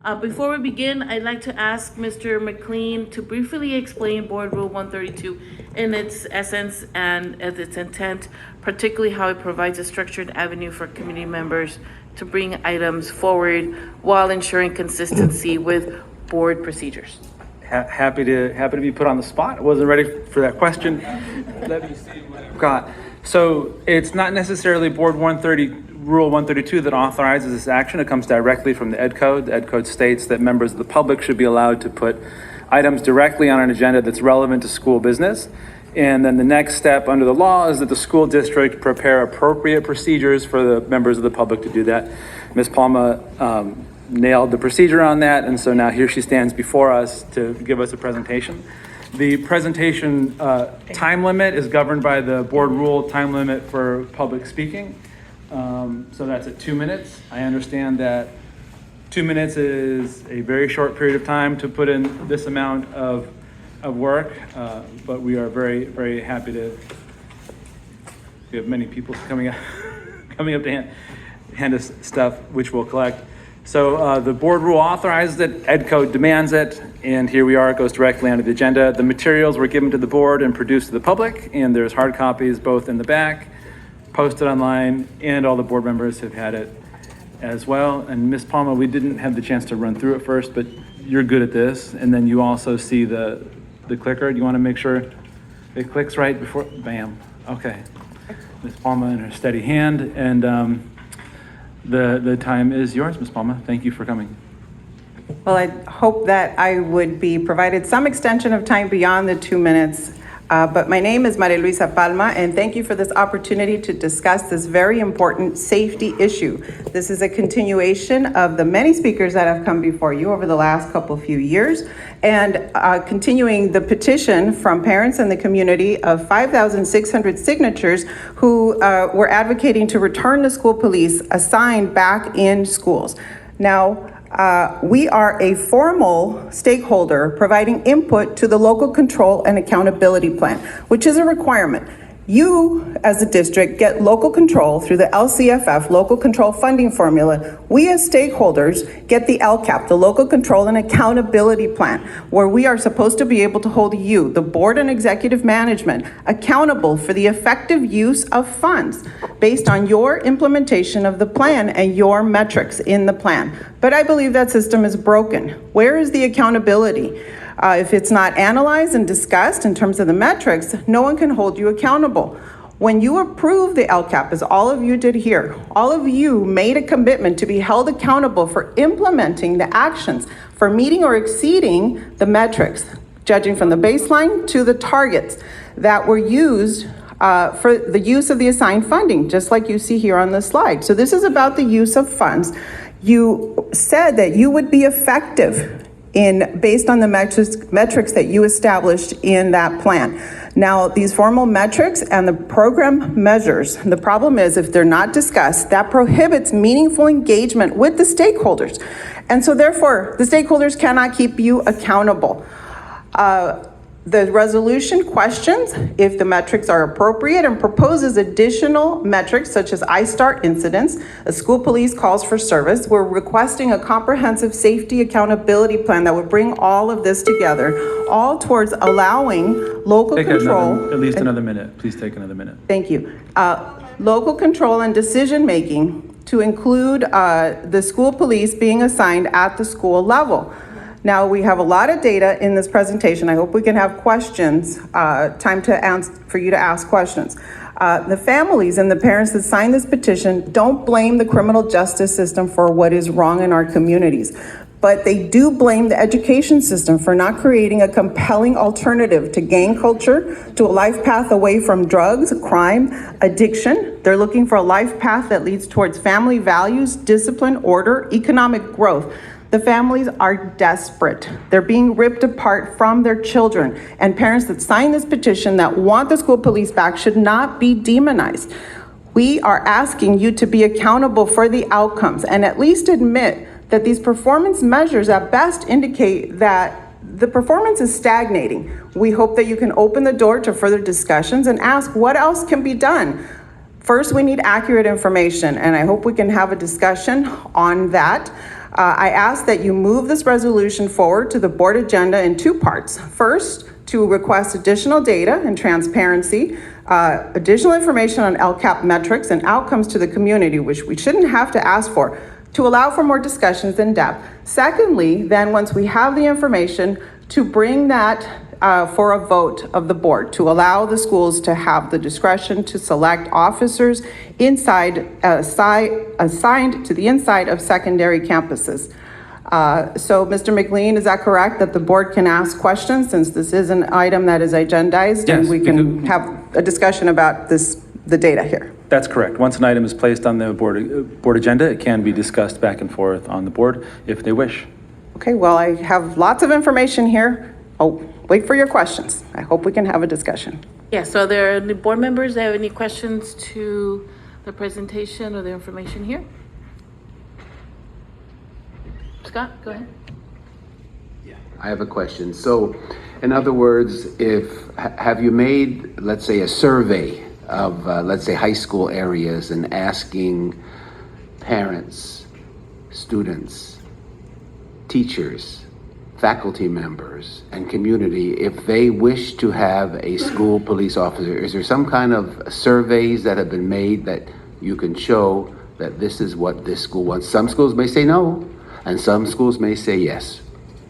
Before we begin, I'd like to ask Mr. McLean to briefly explain Board Rule 132 in its essence and its intent, particularly how it provides a structured avenue for community members to bring items forward while ensuring consistency with board procedures. Happy to be put on the spot. I wasn't ready for that question. Let me see what I've got. So it's not necessarily Rule 132 that authorizes this action. It comes directly from the Ed Code. The Ed Code states that members of the public should be allowed to put items directly on an agenda that's relevant to school business. And then the next step under the law is that the school district prepare appropriate procedures for the members of the public to do that. Ms. Palma nailed the procedure on that, and so now here she stands before us to give us a presentation. The presentation time limit is governed by the board rule time limit for public speaking. So that's at 2 minutes. I understand that 2 minutes is a very short period of time to put in this amount of work, but we are very, very happy to. We have many people coming up to hand us stuff, which we'll collect. So the board rule authorizes it, Ed Code demands it, and here we are, it goes directly onto the agenda. The materials were given to the board and produced to the public, and there's hard copies both in the back, posted online, and all the board members have had it as well. And Ms. Palma, we didn't have the chance to run through it first, but you're good at this. And then you also see the clicker. Do you want to make sure it clicks right before, bam, okay. Ms. Palma in her steady hand, and the time is yours, Ms. Palma. Thank you for coming. Well, I hope that I would be provided some extension of time beyond the 2 minutes. But my name is Maria Luisa Palma, and thank you for this opportunity to discuss this very important safety issue. This is a continuation of the many speakers that have come before you over the last few years, and continuing the petition from parents in the community of 5,600 signatures who were advocating to return the school police assigned back in schools. Now, we are a formal stakeholder providing input to the local control and accountability plan, which is a requirement. You, as a district, get local control through the LCFF, local control funding formula. We as stakeholders get the LCAP, the local control and accountability plan, where we are supposed to be able to hold you, the board and executive management, accountable for the effective use of funds based on your implementation of the plan and your metrics in the plan. But I believe that system is broken. Where is the accountability? If it's not analyzed and discussed in terms of the metrics, no one can hold you accountable. When you approve the LCAP, as all of you did here, all of you made a commitment to be held accountable for implementing the actions, for meeting or exceeding the metrics, judging from the baseline to the targets that were used for the use of the assigned funding, just like you see here on the slide. So this is about the use of funds. You said that you would be effective based on the metrics that you established in that plan. Now, these formal metrics and the program measures, the problem is if they're not discussed, that prohibits meaningful engagement with the stakeholders. And so therefore, the stakeholders cannot keep you accountable. The resolution questions if the metrics are appropriate and proposes additional metrics such as iStart incidents, a school police calls for service. We're requesting a comprehensive safety accountability plan that would bring all of this together, all towards allowing local control. At least another minute. Please take another minute. Thank you. Local control and decision making to include the school police being assigned at the school level. Now, we have a lot of data in this presentation. I hope we can have questions, time for you to ask questions. The families and the parents that signed this petition don't blame the criminal justice system for what is wrong in our communities, but they do blame the education system for not creating a compelling alternative to gang culture, to a life path away from drugs, crime, addiction. They're looking for a life path that leads towards family values, discipline, order, economic growth. The families are desperate. They're being ripped apart from their children, and parents that sign this petition that want the school police back should not be demonized. We are asking you to be accountable for the outcomes and at least admit that these performance measures at best indicate that the performance is stagnating. We hope that you can open the door to further discussions and ask what else can be done. First, we need accurate information, and I hope we can have a discussion on that. I ask that you move this resolution forward to the board agenda in two parts. First, to request additional data and transparency, additional information on LCAP metrics and outcomes to the community, which we shouldn't have to ask for, to allow for more discussions in depth. Secondly, then once we have the information, to bring that for a vote of the board, to allow the schools to have the discretion to select officers assigned to the inside of secondary campuses. So, Mr. McLean, is that correct, that the board can ask questions since this is an item that is agendized? Yes, and we can have a discussion about the data here? That's correct. Once an item is placed on the board agenda, it can be discussed back and forth on the board if they wish. Okay, well, I have lots of information here. I'll wait for your questions. I hope we can have a discussion. Yeah, so there are any board members that have any questions to the presentation or the information here? Scott, go ahead. I have a question. So, in other words, have you made, let's say, a survey of, let's say, high school areas and asking parents, students, teachers, faculty members, and community if they wish to have a school police officer? Is there some kind of surveys that have been made that you can show that this is what this school wants? Some schools may say no, and some schools may say yes.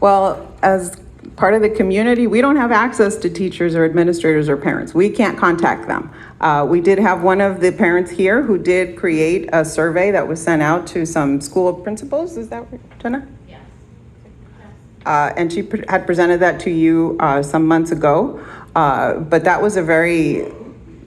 Well, as part of the community, we don't have access to teachers or administrators or parents. We can't contact them. We did have one of the parents here who did create a survey that was sent out to some school principals. Is that right, Jenna? Yes. And she had presented that to you some months ago. But that was a very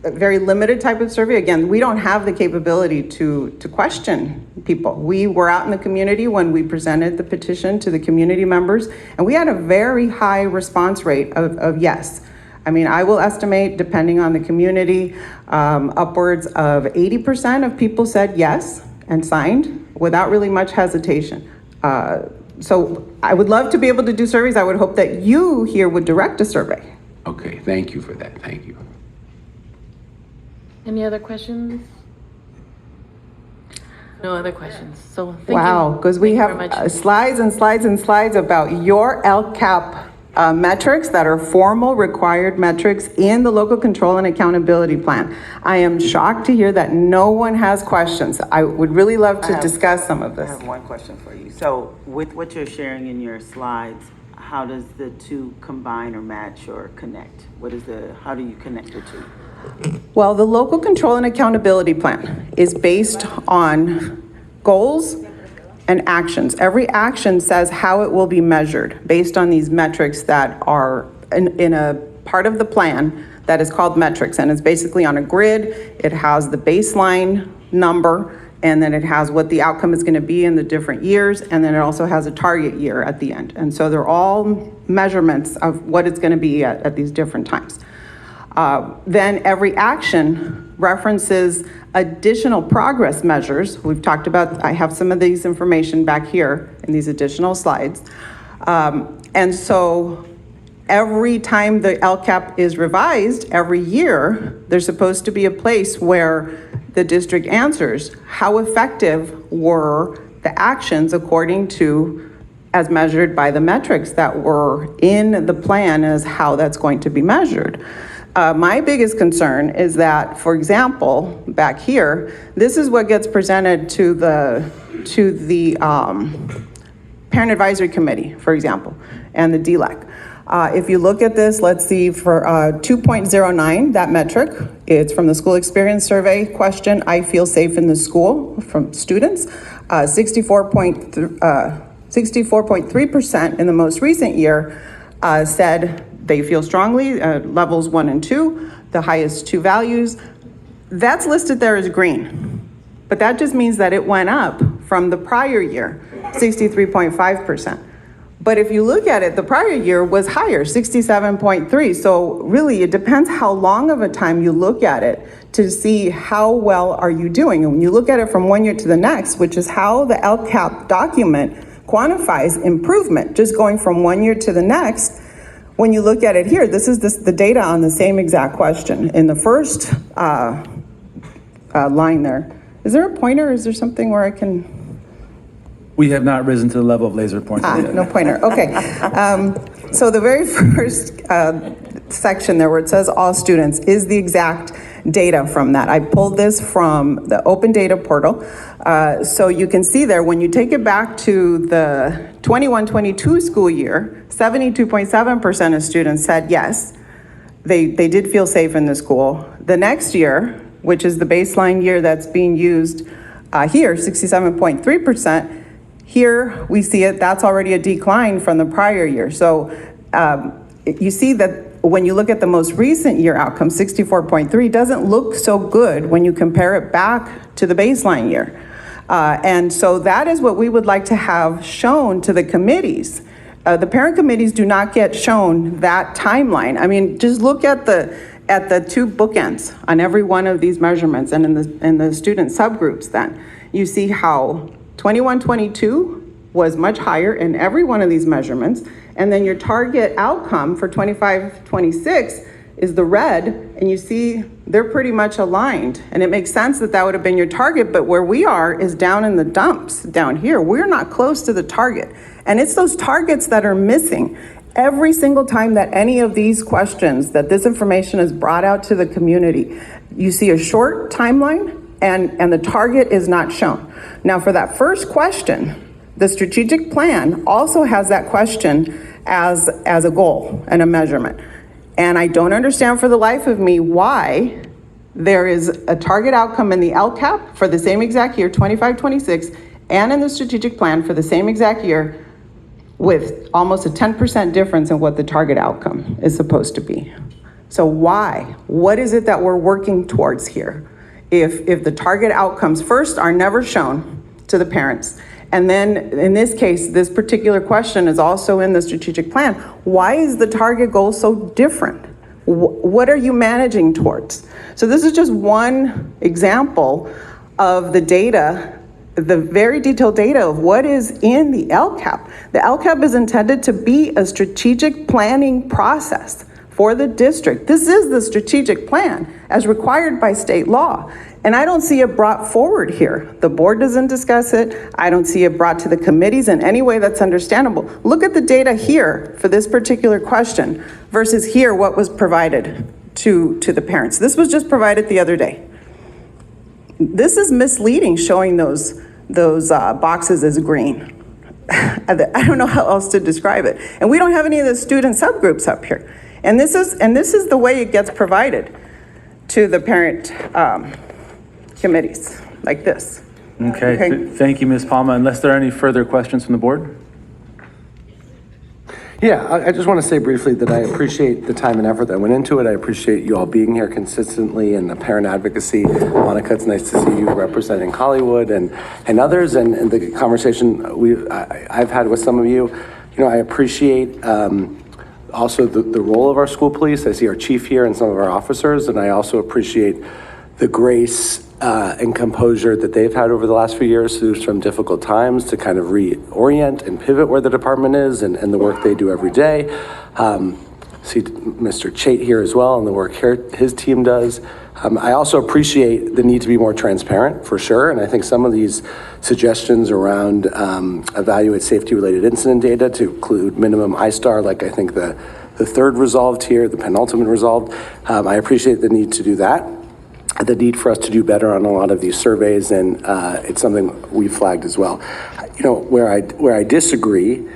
limited type of survey. Again, we don't have the capability to question people. We were out in the community when we presented the petition to the community members, and we had a very high response rate of yes. I mean, I will estimate, depending on the community, upwards of 80% of people said yes and signed without really much hesitation. So I would love to be able to do surveys. I would hope that you here would direct a survey. Okay, thank you for that. Thank you. Any other questions? No other questions. So thank you. Wow, because we Thank you have very much. slides and slides and slides about your LCAP metrics that are formal required metrics in the local control and accountability plan. I am shocked to hear that no one has questions. I would really love to discuss some of I this. have one question for you. So with what you're sharing in your slides, how does the two combine or match or connect? How do you connect the two? Well, the local control and accountability plan is based on goals and actions. Every action says how it will be measured based on these metrics that are in a part of the plan that is called metrics, and it's basically on a grid. It has the baseline number, and then it has what the outcome is going to be in the different years, and then it also has a target year at the end. And so they're all measurements of what it's going to be at these different times. Then every action references additional progress measures. We've talked about, I have some of these information back here in these additional slides. And so every time the LCAP is revised, every year, there's supposed to be a place where the district answers how effective were the actions according to, as measured by the metrics that were in the plan, as how that's going to be measured. My biggest concern is that, for example, back here, this is what gets presented to the Parent Advisory Committee, for example, and the DLAC. If you look at this, let's see, for 2.09, that metric, it's from the school experience survey question, I feel safe in the school, from students. 64.3% in the most recent year said they feel strongly, levels 1 and 2, the highest two values. That's listed there as green, but that just means that it went up from the prior year, 63.5%. But if you look at it, the prior year was higher, 67.3. So really, it depends how long of a time you look at it to see how well are you doing. And when you look at it from one year to the next, which is how the LCAP document quantifies improvement, just going from one year to the next. When you look at it here, this is the data on the same exact question. In the first line there, is there a pointer? Is there something where I can? We have not risen to the level of laser pointing yet. No pointer, okay. So the very first section there where it says all students is the exact data from that. I pulled this from the open data portal. So you can see there, when you take it back to the 21-22 school year, 72.7% of students said yes, they did feel safe in the school. The next year, which is the baseline year that's being used here, 67.3%, here we see it, that's already a decline from the prior year. So you see that when you look at the most recent year outcome, 64.3, doesn't look so good when you compare it back to the baseline year. And so that is what we would like to have shown to the committees. The parent committees do not get shown that timeline. I mean, just look at the two bookends on every one of these measurements, and in the student subgroups then. You see how 21-22 was much higher in every one of these measurements, and then your target outcome for 25-26 is the red, and you see they're pretty much aligned. And it makes sense that that would have been your target, but where we are is down in the dumps down here. We're not close to the target. And it's those targets that are missing. Every single time that any of these questions, that this information is brought out to the community, you see a short timeline and the target is not shown. Now for that first question, the strategic plan also has that question as a goal and a measurement. And I don't understand for the life of me why there is a target outcome in the LCAP for the same exact year, 25-26, and in the strategic plan for the same exact year with almost a 10% difference in what the target outcome is supposed to be. So why? What is it that we're working towards here? If the target outcomes first are never shown to the parents, and then in this case, this particular question is also in the strategic plan, why is the target goal so different? What are you managing towards? So this is just one example of the data, the very detailed data of what is in the LCAP. The LCAP is intended to be a strategic planning process for the district. This is the strategic plan as required by state law. And I don't see it brought forward here. The board doesn't discuss it. I don't see it brought to the committees in any way that's understandable. Look at the data here for this particular question versus here what was provided to the parents. This was just provided the other day. This is misleading, showing those boxes as green. I don't know how else to describe it. And we don't have any of the student subgroups up here. And this is the way it gets provided to the parent committees, like this. Okay. Thank you, Ms. Palma. Unless there are any further questions from the board? Yeah, I just want to say briefly that I appreciate the time and effort that went into it. I appreciate you all being here consistently and the parent advocacy. Monica, it's nice to see you representing Hollywood and others, and the conversation I've had with some of you. You know, I appreciate also the role of our school police. I see our chief here and some of our officers, and I also appreciate the grace and composure that they've had over the last few years through some difficult times to kind of reorient and pivot where the department is and the work they do every day. See Mr. Chait here as well and the work his team does. I also appreciate the need to be more transparent for sure, and I think some of these suggestions around evaluate safety-related incident data to include minimum ISTAR, like I think the third resolved here, the penultimate resolved. I appreciate the need to do that. The need for us to do better on a lot of these surveys, and it's something we flagged as well. You know, where I disagree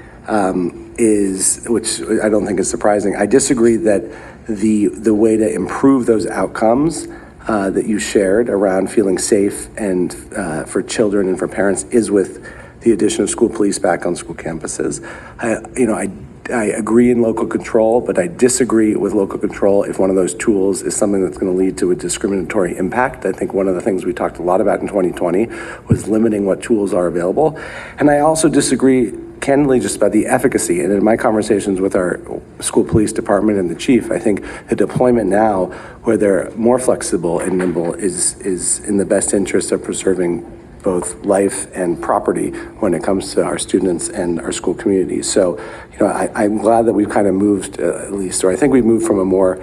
is, which I don't think is surprising, I disagree that the way to improve those outcomes that you shared around feeling safe and for children and for parents is with the addition of school police back on school campuses. I agree in local control, but I disagree with local control if one of those tools is something that's going to lead to a discriminatory impact. I think one of the things we talked a lot about in 2020 was limiting what tools are available. And I also disagree candidly just about the efficacy. And in my conversations with our school police department and the chief, I think the deployment now where they're more flexible and nimble is in the best interest of preserving both life and property when it comes to our students and our school communities. So, you know, I'm glad that we've kind of moved, at least, or I think we've moved from a more,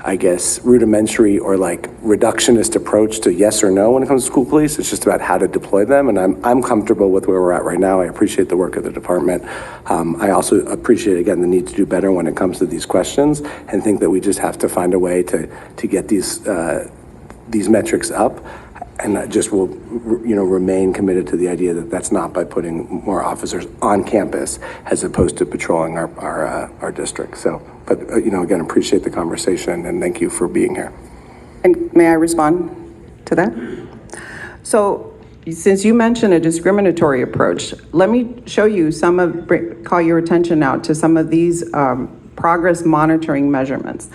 I guess, rudimentary or like reductionist approach to yes or no when it comes to school police. It's just about how to deploy them, and I'm comfortable with where we're at right now. I appreciate the work of the department. I also appreciate, again, the need to do better when it comes to these questions, and think that we just have to find a way to get these metrics up. And I just will, remain committed to the idea that that's not by putting more officers on campus as opposed to patrolling our district. So, but again, appreciate the conversation and thank you for being here. And may I respond to that? So, since you mentioned a discriminatory approach, let me show you call your attention now to some of these progress monitoring measurements.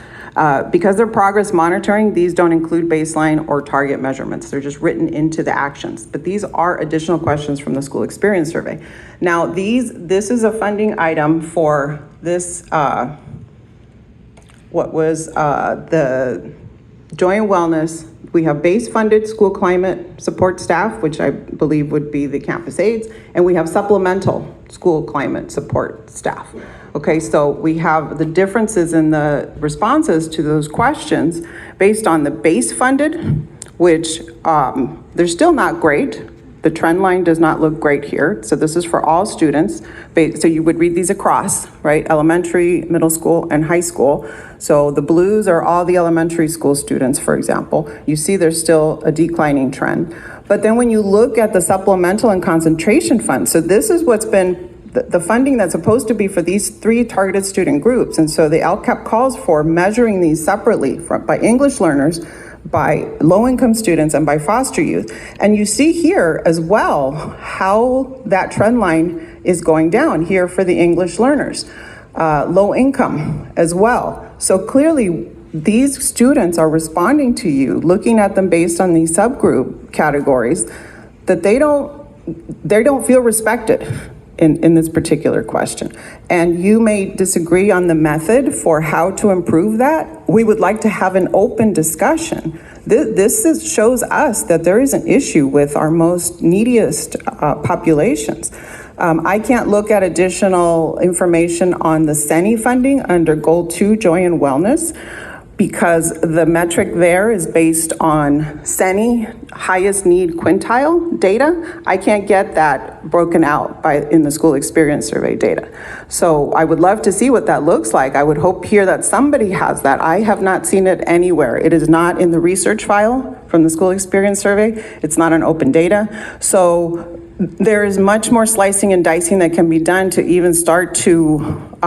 Because they're progress monitoring, these don't include baseline or target measurements. They're just written into the actions. But these are additional questions from the school experience survey. Now, this is a funding item for this, the Joy and Wellness. We have base funded school climate support staff, which I believe would be the campus aides, and we have supplemental school climate support staff. Okay, so we have the differences in the responses to those questions based on the base funded, which they're still not great. The trend line does not look great here. So this is for all students. So you would read these across, right? Elementary, middle school, and high school. So the blues are all the elementary school students, for example. You see there's still a declining trend. But then when you look at the supplemental and concentration funds, so this is what's been the funding that's supposed to be for these 3 targeted student groups. And so the LCAP calls for measuring these separately by English learners, by low-income students, and by foster youth. And you see here as well how that trend line is going down here for the English learners, low income as well. So clearly these students are responding to you, looking at them based on these subgroup categories, that they don't feel respected in this particular question. And you may disagree on the method for how to improve that. We would like to have an open discussion. This shows us that there is an issue with our most neediest populations. I can't look at additional information on the CENI funding under Goal 2, Joy and Wellness, because the metric there is based on CENI highest need quintile data. I can't get that broken out in the school experience survey data. So I would love to see what that looks like. I would hope here that somebody has that. I have not seen it anywhere. It is not in the research file from the school experience survey. It's not on open data. So there is much more slicing and dicing that can be done to even start to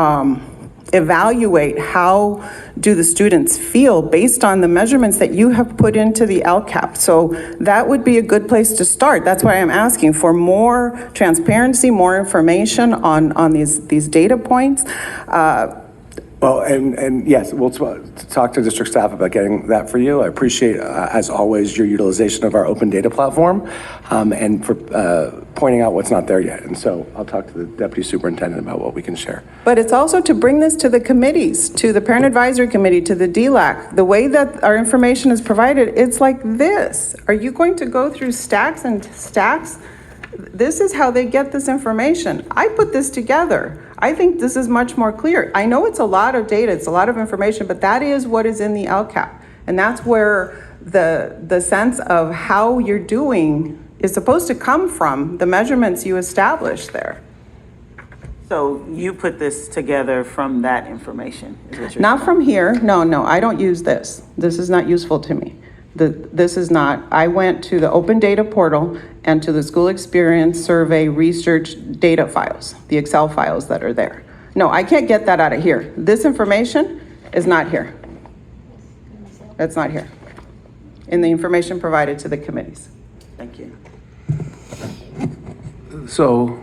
evaluate how do the students feel based on the measurements that you have put into the LCAP. So that would be a good place to start. That's why I'm asking for more transparency, more information on these data points. Well, and yes, we'll talk to district staff about getting that for you. I appreciate, as always, your utilization of our open data platform and for pointing out what's not there yet. And so I'll talk to the deputy superintendent about what we can share. But it's also to bring this to the committees, to the parent advisory committee, to the DLAC. The way that our information is provided, it's like this. Are you going to go through stacks and stacks? This is how they get this information. I put this together. I think this is much more clear. I know it's a lot of data, it's a lot of information, but that is what is in the LCAP. And that's where the sense of how you're doing is supposed to come from, the measurements you establish there. So you put this together from that information, is what you're Not saying? from here, no, I don't use this. This is not useful to me. This is not, I went to the open data portal and to the school experience survey research data files, the Excel files that are there. No, I can't get that out of here. This information is not here. It's not here in the information provided to the committees. Thank you. So,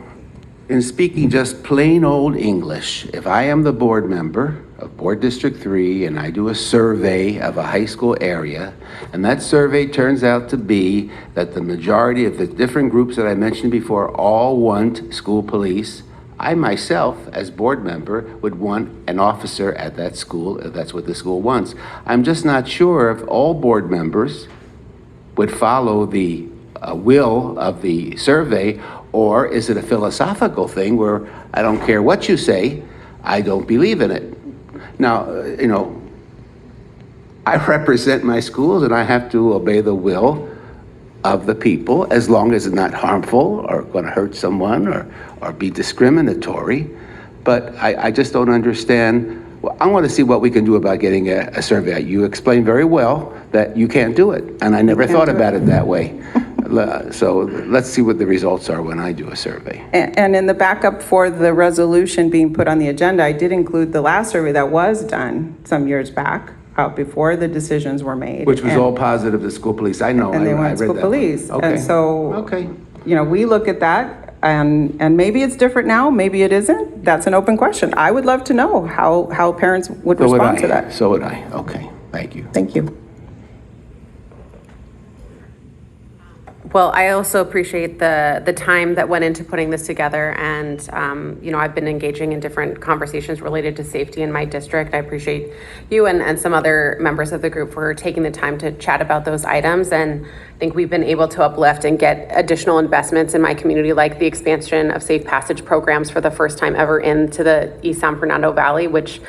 in speaking just plain old English, if I am the board member of Board District 3 and I do a survey of a high school area, and that survey turns out to be that the majority of the different groups that I mentioned before all want school police, I myself, as board member, would want an officer at that school if that's what the school wants. I'm just not sure if all board members would follow the will of the survey, or is it a philosophical thing where I don't care what you say, I don't believe in it. Now, I represent my schools and I have to obey the will of the people as long as it's not harmful or going to hurt someone or be discriminatory. But I just don't understand. Well, I want to see what we can do about getting a survey. You explained very well that you can't do it, and I never thought about it that way. So let's see what the results are when I do a survey. And in the backup for the resolution being put on the agenda, I did include the last survey that was done some years back, before the decisions were made. Which was all positive to school police. I know. And they I went read to that police. one. Okay. And so, Okay. you know, we look at that and maybe it's different now, maybe it isn't. That's an open question. I would love to know how parents would So would respond I. to that. So would I. Okay. Thank you. Thank you. Well, I also appreciate the time that went into putting this together, and you know, I've been engaging in different conversations related to safety in my district. I appreciate you and some other members of the group for taking the time to chat about those items, and I think we've been able to uplift and get additional investments in my community, like the expansion of safe passage programs for the first time ever into the East San Fernando Valley, which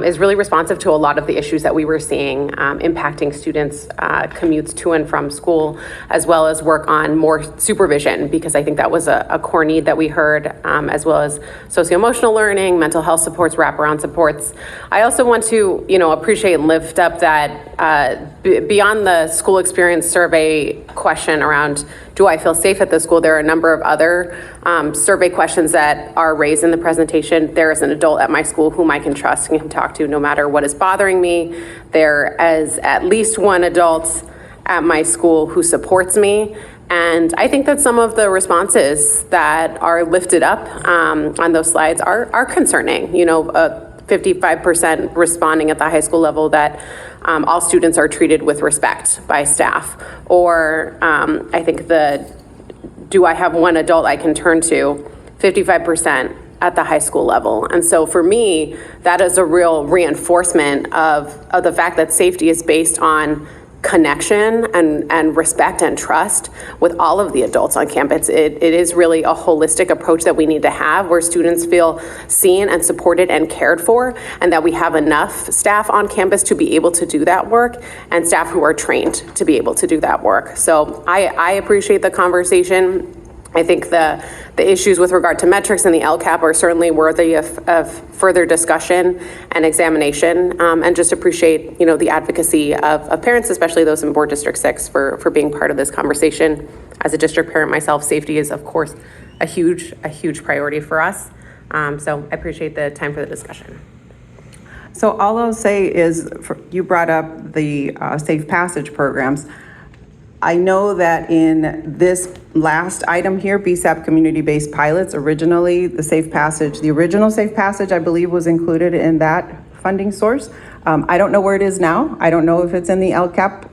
is really responsive to a lot of the issues that we were seeing impacting students' commutes to and from school, as well as work on more supervision, because I think that was a core need that we heard, as well as socio-emotional learning, mental health supports, wraparound supports. I also want to, you know, appreciate and lift up that beyond the school experience survey question around, do I feel safe at the school? There are a number of other survey questions that are raised in the presentation. There is an adult at my school whom I can trust and can talk to no matter what is bothering me. There is at least one adult at my school who supports me. And I think that some of the responses that are lifted up on those slides are concerning. You know, 55% responding at the high school level that all students are treated with respect by staff. Or I think do I have one adult I can turn to? 55% at the high school level. And so for me, that is a real reinforcement of the fact that safety is based on connection and respect and trust with all of the adults on campus. It is really a holistic approach that we need to have, where students feel seen and supported and cared for, and that we have enough staff on campus to be able to do that work, and staff who are trained to be able to do that work. So I appreciate the conversation. I think the issues with regard to metrics and the LCAP are certainly worthy of further discussion and examination, and just appreciate, you know, the advocacy of parents, especially those in Board District 6, for being part of this conversation. As a district parent myself, safety is, of course, a huge priority for us. So I appreciate the time for the discussion. So all I'll say is, you brought up the safe passage programs. I know that in this last item here, BSAP community-based pilots, originally the original safe passage, I believe, was included in that funding source. I don't know where it is now. I don't know if it's in the LCAP,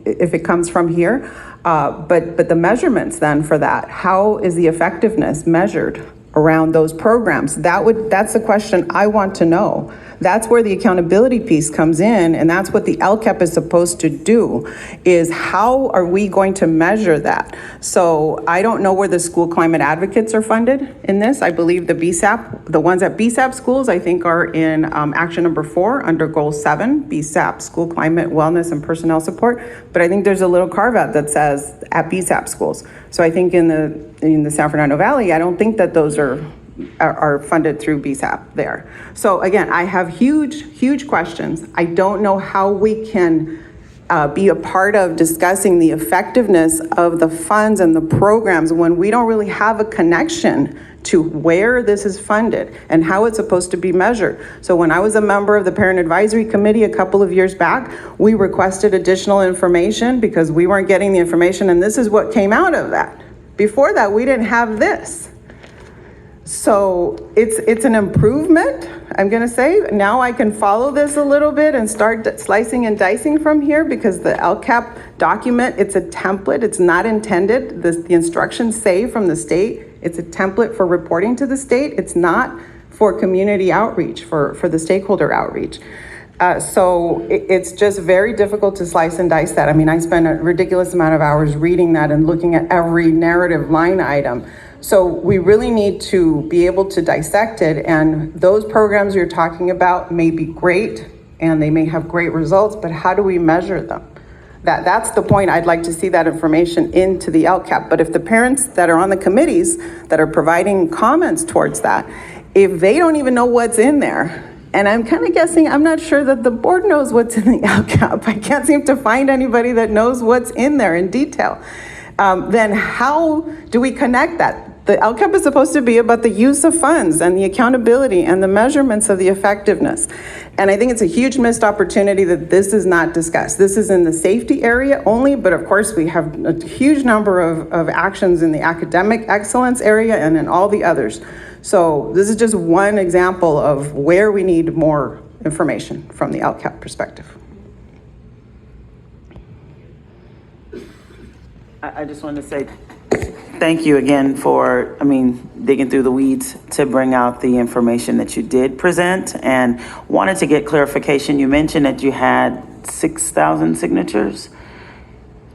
if it comes from here. But the measurements then for that, how is the effectiveness measured around those programs? That's the question I want to know. That's where the accountability piece comes in, and that's what the LCAP is supposed to do, is how are we going to measure that? So I don't know where the school climate advocates are funded in this. I believe the ones at BSAP schools, I think, are in action number 4 under goal 7, BSAP, school climate, wellness, and personnel support. But I think there's a little carve out that says at BSAP schools. So I think in the San Fernando Valley, I don't think that those are funded through BSAP there. So again, I have huge questions. I don't know how we can be a part of discussing the effectiveness of the funds and the programs when we don't really have a connection to where this is funded and how it's supposed to be measured. So when I was a member of the Parent Advisory Committee a couple of years back, we requested additional information because we weren't getting the information, and this is what came out of that. Before that, we didn't have this. So it's an improvement, I'm gonna say. Now I can follow this a little bit and start slicing and dicing from here, because the LCAP document, it's a template. It's not intended, the instructions say from the state, it's a template for reporting to the state. It's not for community outreach, for the stakeholder outreach. So it's just very difficult to slice and dice that. I mean, I spent a ridiculous amount of hours reading that and looking at every narrative line item. So we really need to be able to dissect it, and those programs you're talking about may be great and they may have great results, but how do we measure them? That's the point. I'd like to see that information into the LCAP. But if the parents that are on the committees that are providing comments towards that, if they don't even know what's in there, and I'm kind of guessing, I'm not sure that the board knows what's in the LCAP. I can't seem to find anybody that knows what's in there in detail. Then how do we connect that? The LCAP is supposed to be about the use of funds and the accountability and the measurements of the effectiveness. And I think it's a huge missed opportunity that this is not discussed. This is in the safety area only, but of course we have a huge number of actions in the academic excellence area and in all the others. So this is just one example of where we need more information from the LCAP perspective. I just wanted to say thank you again for, digging through the weeds to bring out the information that you did present, and wanted to get clarification. You mentioned that you had 6,000 signatures?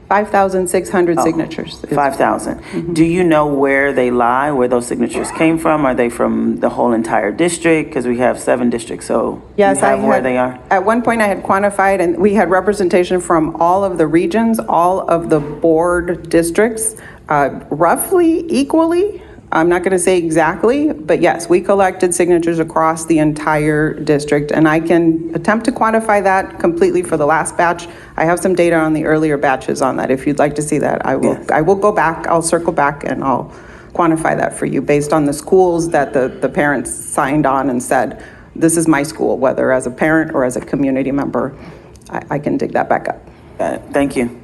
5,600 signatures. 5,000. Do you know where they lie, where those signatures came from? Are they from the whole entire district? Because we have 7 districts, so Yes, you have I where had, they are? At one point I had quantified, and we had representation from all of the regions, all of the board districts, roughly equally. I'm not going to say exactly, but yes, we collected signatures across the entire district, and I can attempt to quantify that completely for the last batch. I have some data on the earlier batches on that. If you'd like to see that, I will. Yes. I will go back. I'll circle back and I'll quantify that for you based on the schools that the parents signed on and said, this is my school, whether as a parent or as a community member. I can dig that back up. Got it. Thank you.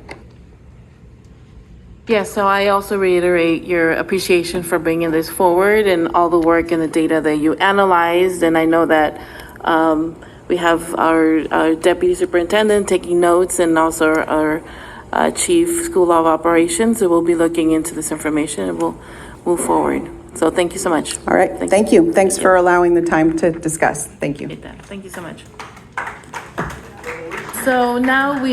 Yeah, so I also reiterate your appreciation for bringing this forward and all the work and the data that you analyzed. And I know that we have our deputy superintendent taking notes, and also our chief school law of operations who will be looking into this information, and we'll move forward. So thank you so much. All right, thank you. Thanks for allowing the time to discuss. Thank you. Appreciate that. Thank you so much. So now we